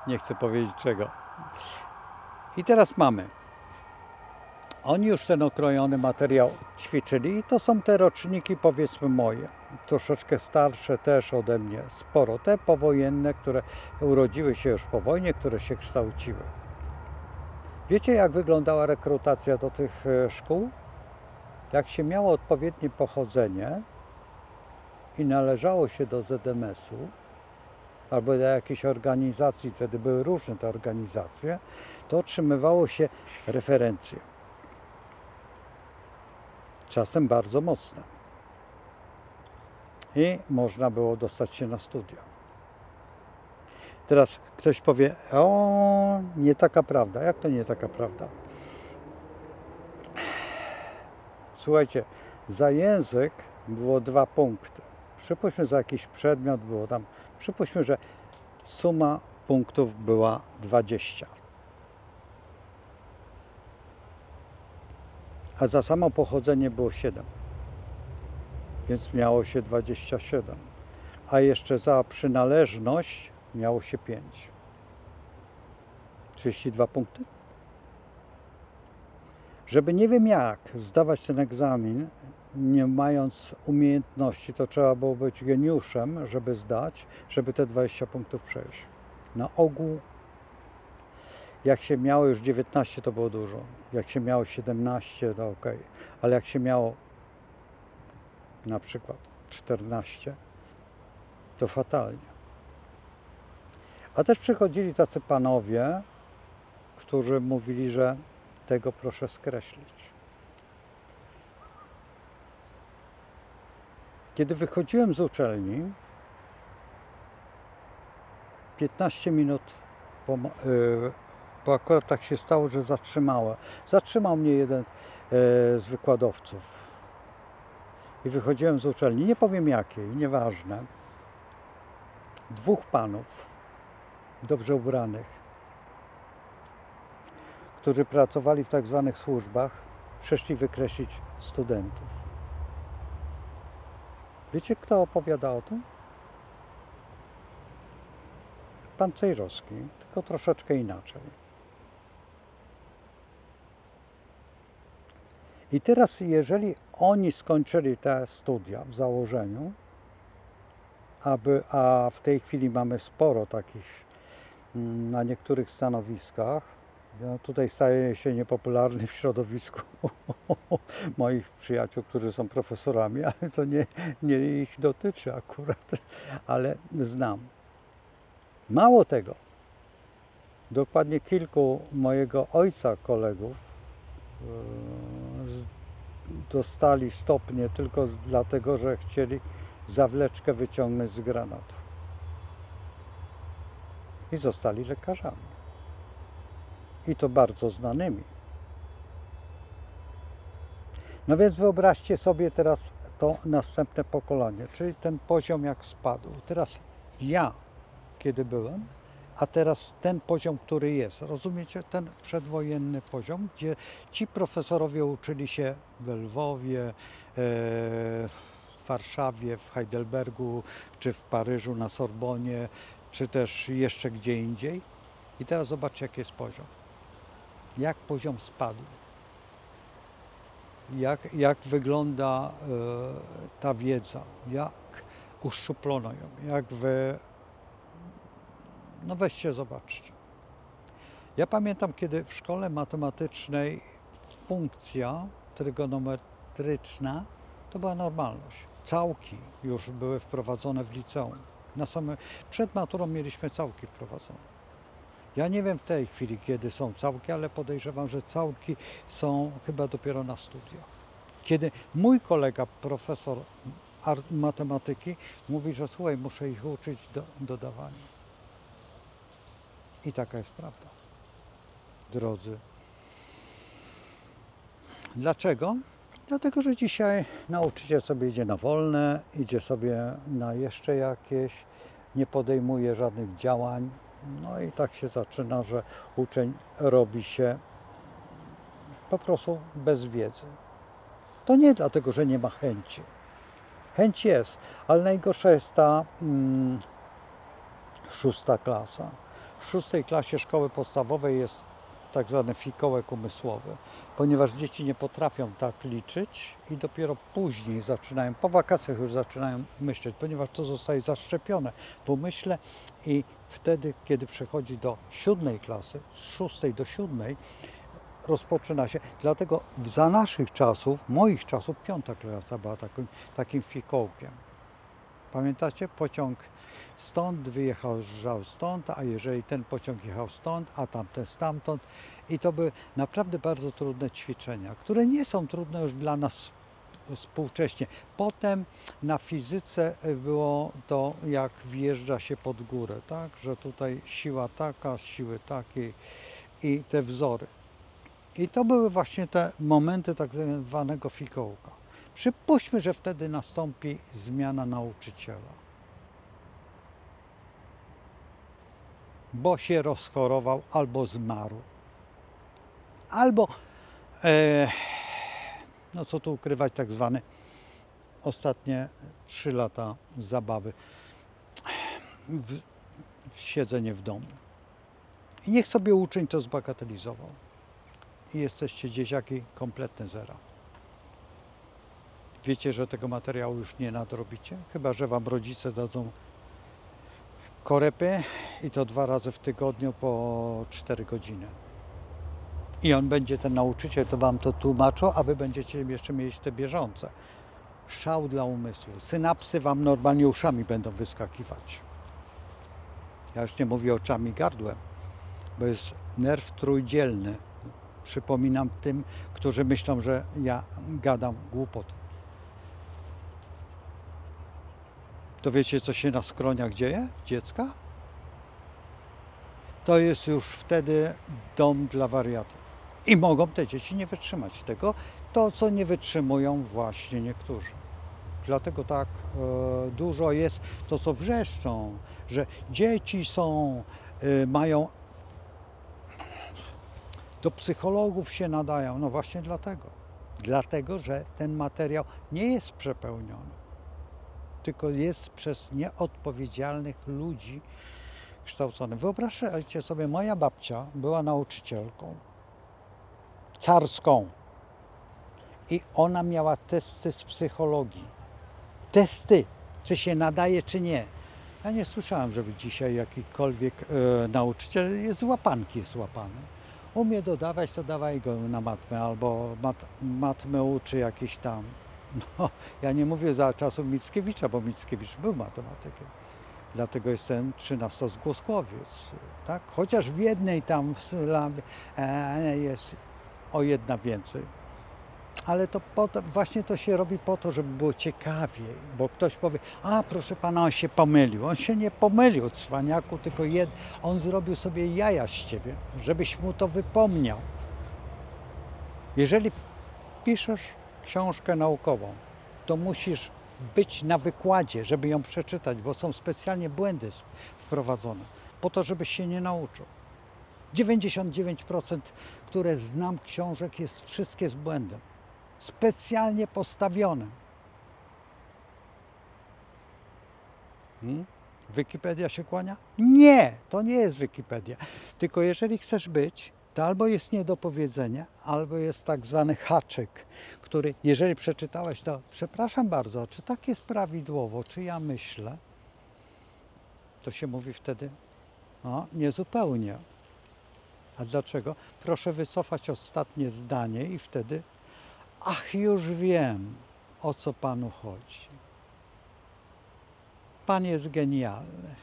nie chcę powiedzieć czego. I teraz mamy. Oni już ten okrojony materiał ćwiczyli i to są te roczniki, powiedzmy moje. Troszeczkę starsze też ode mnie, sporo. Te powojenne, które urodziły się już po wojnie, które się kształciły. Wiecie, jak wyglądała rekrutacja do tych szkół? Jak się miało odpowiednie pochodzenie i należało się do ZMS-u albo do jakiejś organizacji, wtedy były różne te organizacje, to otrzymywało się referencje. Czasem bardzo mocne. I można było dostać się na studia. Teraz ktoś powie, o, nie taka prawda. Jak to nie taka prawda? Słuchajcie, za język było 2 punkty. Przypuśćmy, za jakiś przedmiot było tam, przypuśćmy, że suma punktów była 20. A za samo pochodzenie było 7. Więc miało się 27. A jeszcze za przynależność miało się 5. 32 punkty. Żeby nie wiem jak zdawać ten egzamin, nie mając umiejętności, to trzeba było być geniuszem, żeby zdać, żeby te 20 punktów przejść. Na ogół, jak się miało już 19, to było dużo. Jak się miało 17, to ok. Ale jak się miało na przykład 14, to fatalnie. A też przychodzili tacy panowie, którzy mówili, że tego proszę skreślić. Kiedy wychodziłem z uczelni, 15 minut bo akurat tak się stało, że zatrzymał mnie jeden z wykładowców i wychodziłem z uczelni, nie powiem jakiej, nieważne. Dwóch panów, dobrze ubranych, którzy pracowali w tak zwanych służbach, przyszli wykreślić studentów. Wiecie, kto opowiada o tym? Pan Cejrowski, tylko troszeczkę inaczej. I teraz, jeżeli oni skończyli te studia w założeniu, a w tej chwili mamy sporo takich na niektórych stanowiskach, ja tutaj staję się niepopularny w środowisku moich przyjaciół, którzy są profesorami, ale to nie ich dotyczy akurat, ale znam. Mało tego, dokładnie kilku mojego ojca kolegów dostali stopnie tylko dlatego, że chcieli zawleczkę wyciągnąć z granatu. I zostali lekarzami. I to bardzo znanymi. No więc wyobraźcie sobie teraz to następne pokolenie, czyli ten poziom jak spadł. Teraz ja, kiedy byłem, a teraz ten poziom, który jest. Rozumiecie? Ten przedwojenny poziom, gdzie ci profesorowie uczyli się w Lwowie, w Warszawie, w Heidelbergu, czy w Paryżu na Sorbonie, czy też jeszcze gdzie indziej. I teraz zobaczcie, jaki jest poziom. Jak poziom spadł. Jak wygląda ta wiedza. Jak uszczuplono ją. Jak No weźcie, zobaczcie. Ja pamiętam, kiedy w szkole matematycznej funkcja trygonometryczna to była normalność. Całki już były wprowadzone w liceum. Przed maturą mieliśmy całki wprowadzone. Ja nie wiem w tej chwili, kiedy są całki, ale podejrzewam, że całki są chyba dopiero na studiach. Kiedy mój kolega, profesor matematyki, mówi, że słuchaj, muszę ich uczyć dodawania. I taka jest prawda, drodzy. Dlaczego? Dlatego, że dzisiaj nauczyciel sobie idzie na wolne, idzie sobie na jeszcze jakieś, nie podejmuje żadnych działań. No i tak się zaczyna, że uczeń robi się po prostu bez wiedzy. To nie dlatego, że nie ma chęci. Chęć jest, ale najgorsza jest ta 6. klasa. W 6. klasie szkoły podstawowej jest tak zwany fikołek umysłowy, ponieważ dzieci nie potrafią tak liczyć i dopiero później zaczynają, po wakacjach już zaczynają myśleć, ponieważ to zostaje zaszczepione w umyśle i wtedy, kiedy przechodzi do 7. klasy, z 6. do 7. rozpoczyna się. Dlatego za naszych czasów, moich czasów, 5. klasa była takim fikołkiem. Pamiętacie? Pociąg stąd wyjechał stąd, a jeżeli ten pociąg jechał stąd, a tamten stamtąd. I to były naprawdę bardzo trudne ćwiczenia, które nie są trudne już dla nas współcześnie. Potem na fizyce było to, jak wjeżdża się pod górę, tak? Że tutaj siła taka, siły takiej i te wzory. I to były właśnie te momenty tak zwanego fikołka. Przypuśćmy, że wtedy nastąpi zmiana nauczyciela. Bo się rozchorował albo zmarł. Albo, no co tu ukrywać, tak zwane ostatnie 3 lata zabawy w siedzenie w domu. I niech sobie uczeń to zbagatelizował. I jesteście dzieciaki kompletne zera. Wiecie, że tego materiału już nie nadrobicie? Chyba że wam rodzice dadzą korepy i to 2 razy w tygodniu po 4 godziny. I on będzie, ten nauczyciel, to wam to tłumaczył, a wy będziecie jeszcze mieć te bieżące. Szał dla umysłu. Synapsy wam normalnie uszami będą wyskakiwać. Ja już nie mówię oczami, gardłem. bo jest nerw trójdzielny. Przypominam tym, którzy myślą, że ja gadam głupoty. To wiecie, co się na skroniach dzieje dziecka? To jest już wtedy dom dla wariatów. I mogą te dzieci nie wytrzymać tego, to co nie wytrzymują właśnie niektórzy. Dlatego tak dużo jest to, co wrzeszczą, że dzieci są, mają, do psychologów się nadają. No właśnie dlatego. Dlatego, że ten materiał nie jest przepełniony, tylko jest przez nieodpowiedzialnych ludzi kształcony. Wyobraźcie sobie, moja babcia była nauczycielką carską i ona miała testy z psychologii. Testy, czy się nadaje, czy nie. Ja nie słyszałem, żeby dzisiaj jakikolwiek nauczyciel jest łapany. Umie dodawać, to dawaj go na matmę, albo matmę uczy jakiś tam. No, ja nie mówię za czasów Mickiewicza, bo Mickiewicz był matematykiem. Dlatego jest ten 13-zgłoskowiec, tak? Chociaż w jednej tam jest o jedna więcej. Ale to właśnie to się robi po to, żeby było ciekawiej, bo ktoś powie, a proszę pana, on się pomylił. On się nie pomylił, cwaniaku, tylko on zrobił sobie jaja z ciebie, żebyś mu to wypomniał. Jeżeli piszesz książkę naukową, to musisz być na wykładzie, żeby ją przeczytać, bo są specjalnie błędy wprowadzone, po to, żebyś się nie nauczył. 99%, które znam książek, jest wszystkie z błędem. Specjalnie postawionym. Wikipedia się kłania? Nie, to nie jest Wikipedia. Tylko jeżeli chcesz być, to albo jest niedopowiedzenie, albo jest tak zwany haczyk, który, jeżeli przeczytałeś, to przepraszam bardzo, czy tak jest prawidłowo, czy ja myślę, to się mówi wtedy, no niezupełnie. A dlaczego? Proszę wycofać ostatnie zdanie i wtedy, ach, już wiem, o co panu chodzi. Pan jest genialny.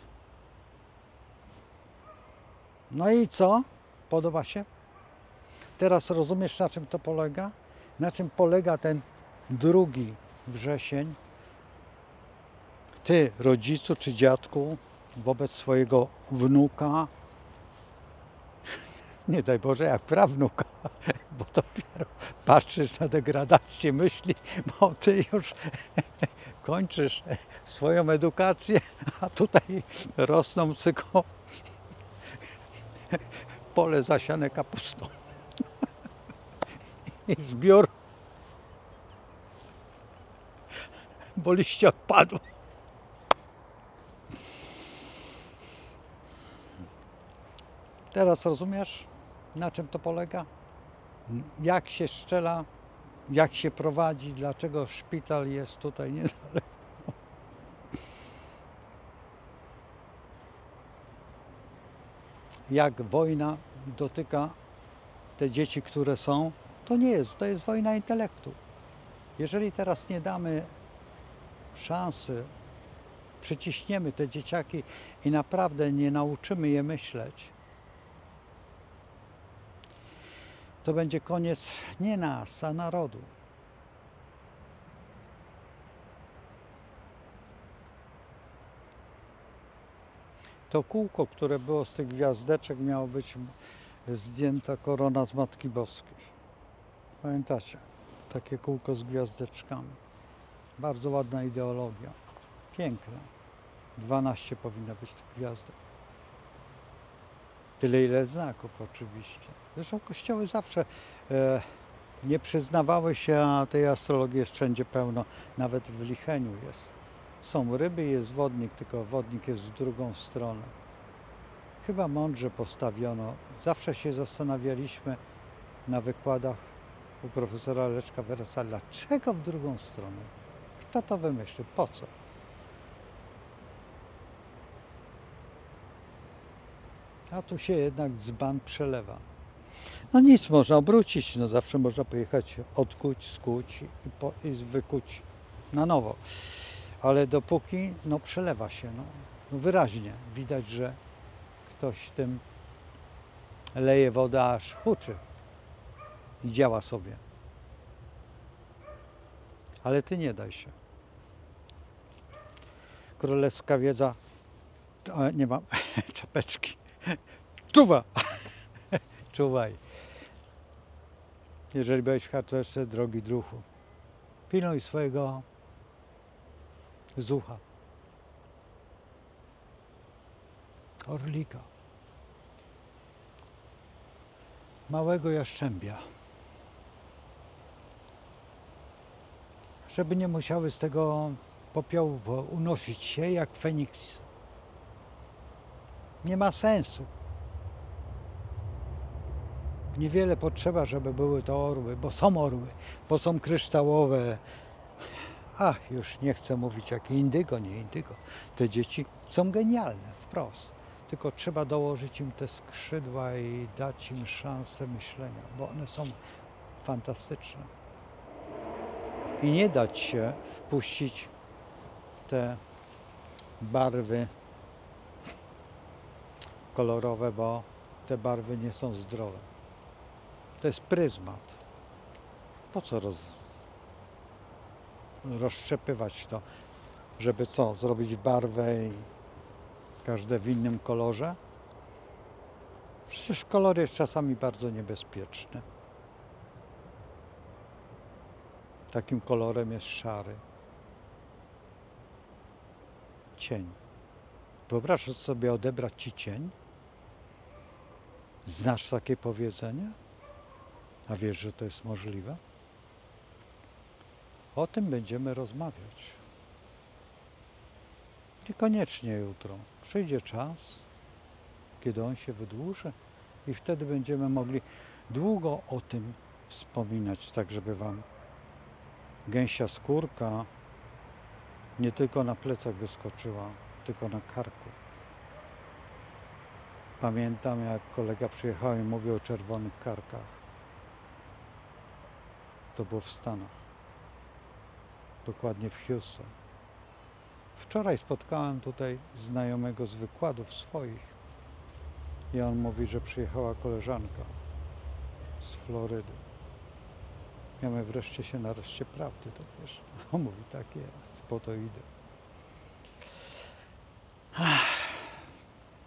No i co? Podoba się? Teraz rozumiesz, na czym to polega? Na czym polega ten 2 wrzesień? Ty, rodzicu czy dziadku, wobec swojego wnuka, nie daj Boże, jak prawnuka, bo dopiero patrzysz na degradację myśli, bo ty już kończysz swoją edukację, a tutaj rosną tylko pole zasiane kapustą i zbiór, bo liście odpadło. Teraz rozumiesz, na czym to polega? Jak się strzela, jak się prowadzi, dlaczego szpital jest tutaj niedaleko. Jak wojna dotyka te dzieci, które są, to jest wojna intelektu. Jeżeli teraz nie damy szansy, przyciśniemy te dzieciaki i naprawdę nie nauczymy je myśleć, to będzie koniec nie nas, a narodu. To kółko, które było z tych gwiazdeczek, miało być zdjęta korona z Matki Boskiej. Pamiętacie? Takie kółko z gwiazdeczkami. Bardzo ładna ideologia. Piękna. 12 powinno być tych gwiazdek. Tyle, ile znaków oczywiście. Zresztą kościoły zawsze nie przyznawały się, a tej astrologii jest wszędzie pełno. Nawet w Licheniu jest. Są ryby, jest wodnik, tylko wodnik jest w drugą stronę. Chyba mądrze postawiono. Zawsze się zastanawialiśmy na wykładach u profesora Leszka Weresa, dlaczego w drugą stronę? Kto to wymyślił? Po co? A tu się jednak dzban przelewa. No nic, można obrócić, no zawsze można pojechać, odkuć, skuć i wykuć na nowo. Ale dopóki, no przelewa się, no wyraźnie widać, że ktoś tym leje wodę, aż huczy i działa sobie. Ale ty nie daj się. Królewska wiedza, nie mam czapeczki. Czuwa! Czuwaj. Jeżeli byłeś w harcerce, drogi druhu, pilnuj swojego zucha. Orlika. Małego jaszczębia. Żeby nie musiały z tego popiołu unosić się jak Feniks. Nie ma sensu. Niewiele potrzeba, żeby były to orły, bo są kryształowe. Ach, już nie chcę mówić jak indygo, nie indygo. Te dzieci są genialne, wprost. Tylko trzeba dołożyć im te skrzydła i dać im szansę myślenia, bo one są fantastyczne. I nie dać się wpuścić w te barwy kolorowe, bo te barwy nie są zdrowe. To jest pryzmat. Po co rozszczepywać to, żeby co, zrobić barwę i każde w innym kolorze? Przecież kolor jest czasami bardzo niebezpieczny. Takim kolorem jest szary. Cień. Wyobrażasz sobie odebrać ci cień? Znasz takie powiedzenie? A wiesz, że to jest możliwe? O tym będziemy rozmawiać. Niekoniecznie jutro. Przyjdzie czas, kiedy on się wydłuży i wtedy będziemy mogli długo o tym wspominać, tak żeby wam gęsia skórka nie tylko na plecach wyskoczyła, tylko na karku. Pamiętam, jak kolega przyjechał i mówił o czerwonych karkach. To było w Stanach. Dokładnie w Houston. Wczoraj spotkałem tutaj znajomego z wykładów swoich i on mówi, że przyjechała koleżanka z Florydy. Ja mówię, wreszcie się nareszcie prawdy, to wiesz. On mówi, tak jest, po to idę.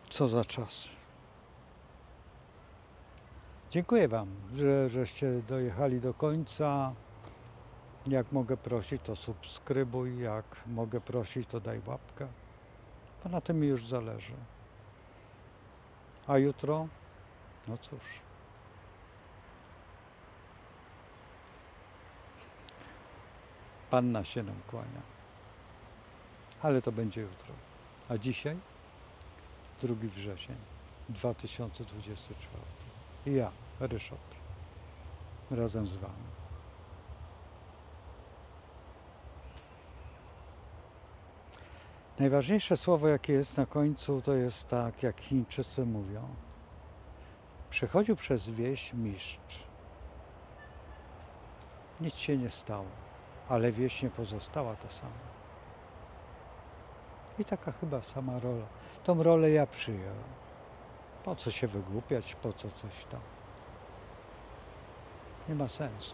Co za czas. Dziękuję wam, żeście dojechali do końca. Jak mogę prosić, to subskrybuj, jak mogę prosić, to daj łapkę. Bo na tym mi już zależy. A jutro? No cóż. Panna się nam kłania. Ale to będzie jutro. A dzisiaj? 2 wrzesień 2024. I ja, Ryszard, razem z wami. Najważniejsze słowo, jakie jest na końcu, to jest tak, jak Chińczycy mówią. Przechodził przez wieś mistrz. Nic się nie stało, ale wieś nie pozostała ta sama. I taka chyba sama rola. Tą rolę ja przyjąłem. Po co się wygłupiać, po co coś tam? Nie ma sensu.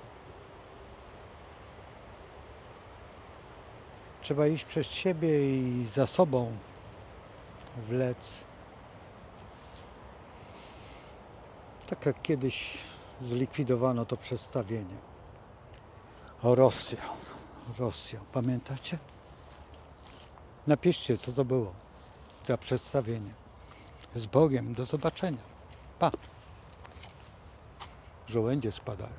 Trzeba iść przed siebie i za sobą wlec. Tak jak kiedyś zlikwidowano to przedstawienie o Rosją. Pamiętacie? Napiszcie, co to było za przedstawienie. Z Bogiem, do zobaczenia. Pa! Żołędzie spadają.